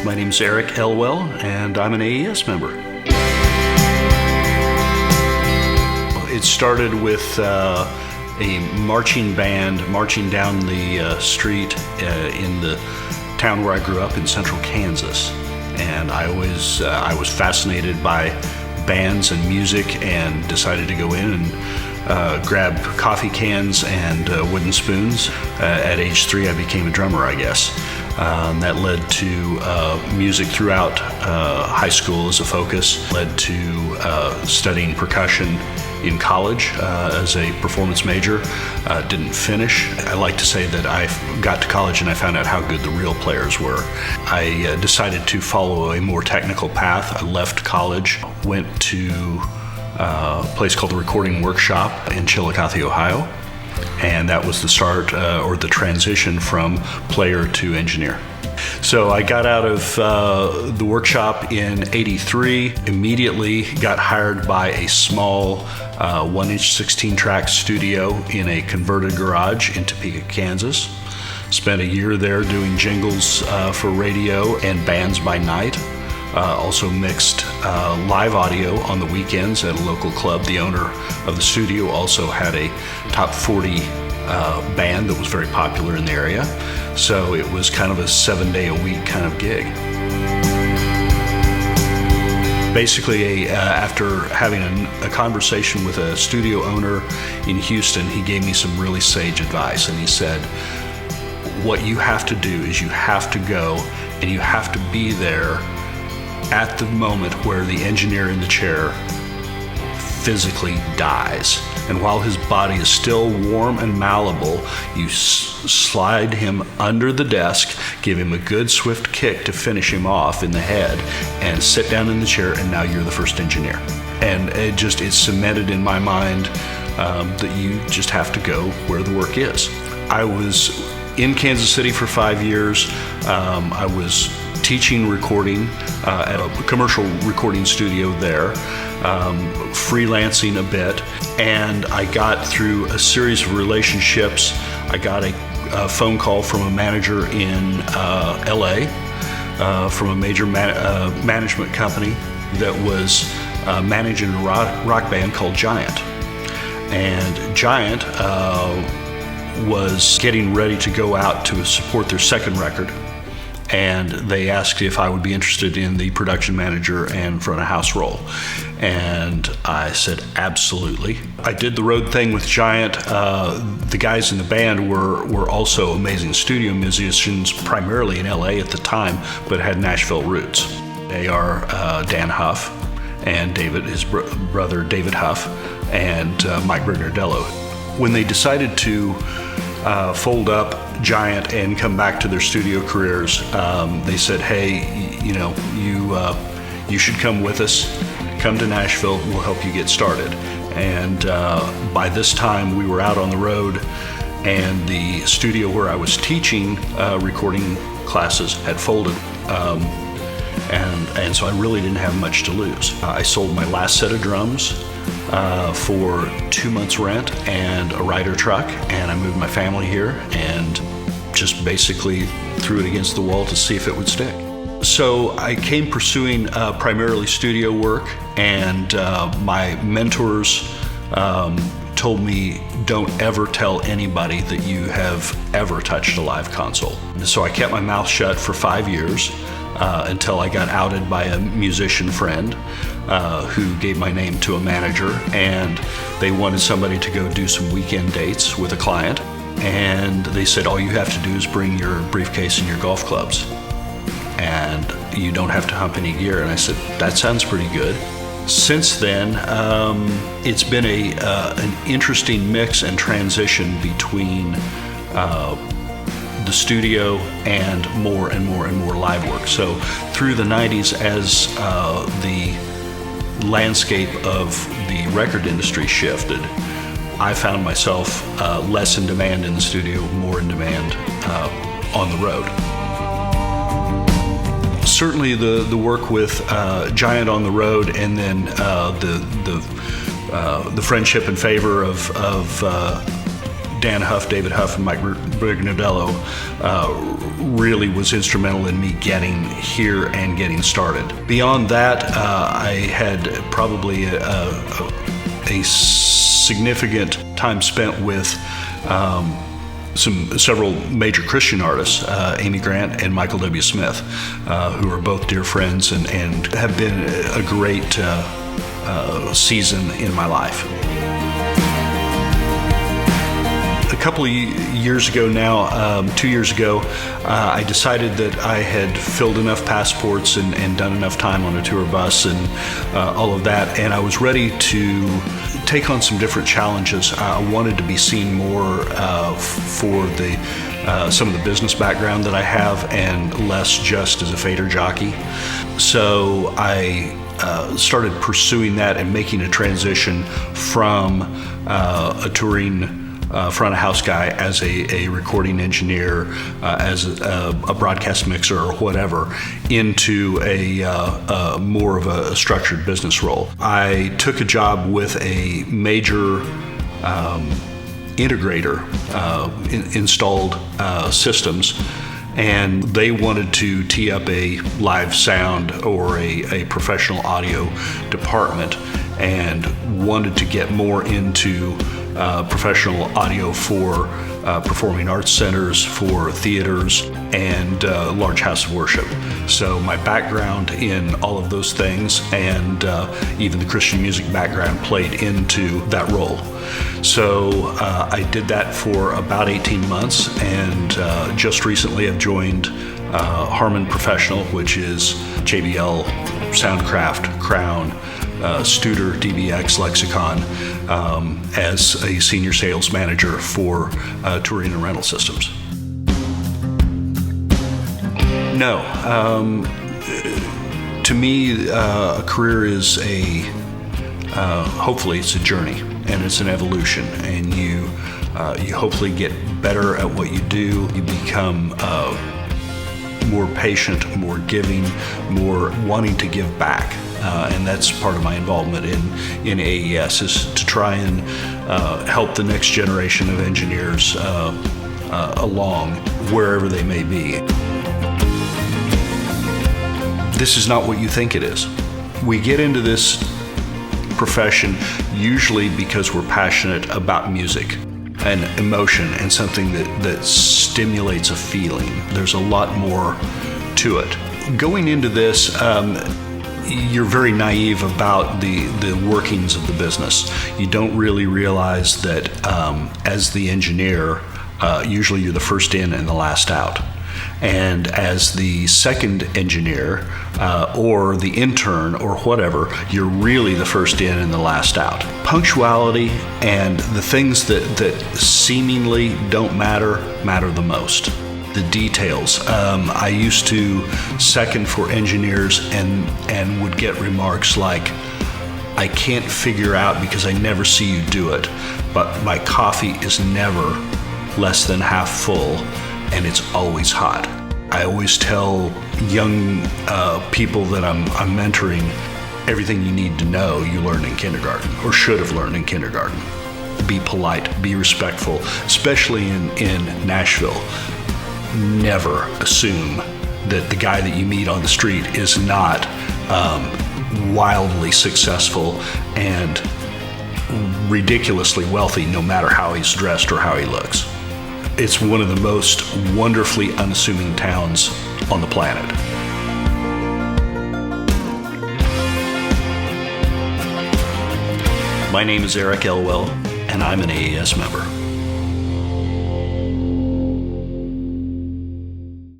My name's Eric Elwell, and I'm an AES member. It started with a marching band marching down the street in the town where I grew up in central Kansas. And I was fascinated by bands and music and decided to go in and grab coffee cans and wooden spoons. At age 3, I became a drummer, I guess. That led to music throughout high school as a focus, led to studying percussion in college as a performance major. Didn't finish. I like to say that I got to college and I found out how good the real players were. I decided to follow a more technical path. I left college, went to a place called the Recording Workshop in Chillicothe, Ohio, and that was the start or the transition from player to engineer. So I got out of the workshop in '83, immediately got hired by a small 1-inch 16-track studio in a converted garage in Topeka, Kansas. Spent a year there doing jingles for radio and bands by night. Also mixed live audio on the weekends at a local club. The owner of the studio also had a top 40 band that was very popular in the area. So it was kind of a 7-day-a-week kind of gig. Basically, after having a conversation with a studio owner in Houston, he gave me some really sage advice, and he said, what you have to do is you have to go and you have to be there at the moment where the engineer in the chair physically dies. And while his body is still warm and malleable, you slide him under the desk, give him a good swift kick to finish him off in the head, and sit down in the chair, and now you're the first engineer. And it's cemented in my mind that you just have to go where the work is. I was in Kansas City for 5 years. I was teaching recording at a commercial recording studio there, freelancing a bit, and I got through a series of relationships. I got a phone call from a manager in LA, from a major management company that was managing a rock band called Giant. And Giant was getting ready to go out to support their second record. And they asked if I would be interested in the production manager and front of house role. And I said, absolutely. I did the road thing with Giant. The guys in the band were also amazing studio musicians, primarily in LA at the time, but had Nashville roots. They are Dan Huff and his brother David Huff, and Mike Brignardello. When they decided to fold up Giant and come back to their studio careers, they said, hey, you should come with us. Come to Nashville, we'll help you get started. And by this time we were out on the road, and the studio where I was teaching recording classes had folded. And so I really didn't have much to lose. I sold my last set of drums for 2 months rent and a Ryder truck, and I moved my family here and just basically threw it against the wall to see if it would stick. So I came pursuing primarily studio work, and my mentors told me, don't ever tell anybody that you have ever touched a live console. So I kept my mouth shut for 5 years until I got outed by a musician friend who gave my name to a manager, and they wanted somebody to go do some weekend dates with a client. And they said, all you have to do is bring your briefcase and your golf clubs, and you don't have to hump any gear. And I said, that sounds pretty good. Since then, it's been an interesting mix and transition between the studio and more live work. So through the 90s, as the landscape of the record industry shifted, I found myself less in demand in the studio, more in demand on the road. Certainly the work with Giant on the road, and then the friendship and favor of Dan Huff, David Huff, and Mike Brignardello really was instrumental in me getting here and getting started. Beyond that, I had probably a significant time spent with several major Christian artists, Amy Grant and Michael W. Smith, who are both dear friends and have been a great season in my life. A couple of years ago now, 2 years ago, I decided that I had filled enough passports and done enough time on a tour bus and all of that, and I was ready to take on some different challenges. I wanted to be seen more for some of the business background that I have and less just as a fader jockey. So I started pursuing that and making a transition from a touring front of house guy as a recording engineer, as a broadcast mixer or whatever, into a more of a structured business role. I took a job with a major integrator, installed systems, and they wanted to tee up a live sound or a professional audio department and wanted to get more into professional audio for performing arts centers, for theaters, and large house of worship. So my background in all of those things and even the Christian music background played into that role. So I did that for about 18 months, and just recently I've joined Harman Professional, which is JBL, Soundcraft, Crown, Studer, DBX, Lexicon, as a senior sales manager for touring and rental systems. No. To me, a career is hopefully it's a journey and it's an evolution, and you hopefully get better at what you do. You become more patient, more giving, more wanting to give back. And that's part of my involvement in AES, is to try and help the next generation of engineers along wherever they may be. This is not what you think it is. We get into this profession usually because we're passionate about music and emotion and something that stimulates a feeling. There's a lot more to it. Going into this, you're very naive about the workings of the business. You don't really realize that as the engineer, usually you're the first in and the last out. And as the second engineer or the intern or whatever, you're really the first in and the last out. Punctuality and the things that seemingly don't matter the most. The details. I used to second for engineers and would get remarks like, I can't figure out because I never see you do it, but my coffee is never less than half full and it's always hot. I always tell young people that I'm mentoring, everything you need to know you learned in kindergarten or should have learned in kindergarten. Be polite, be respectful, especially in Nashville. Never assume that the guy that you meet on the street is not wildly successful and ridiculously wealthy, no matter how he's dressed or how he looks. It's one of the most wonderfully unassuming towns on the planet. My name is Eric Elwell, and I'm an AES member.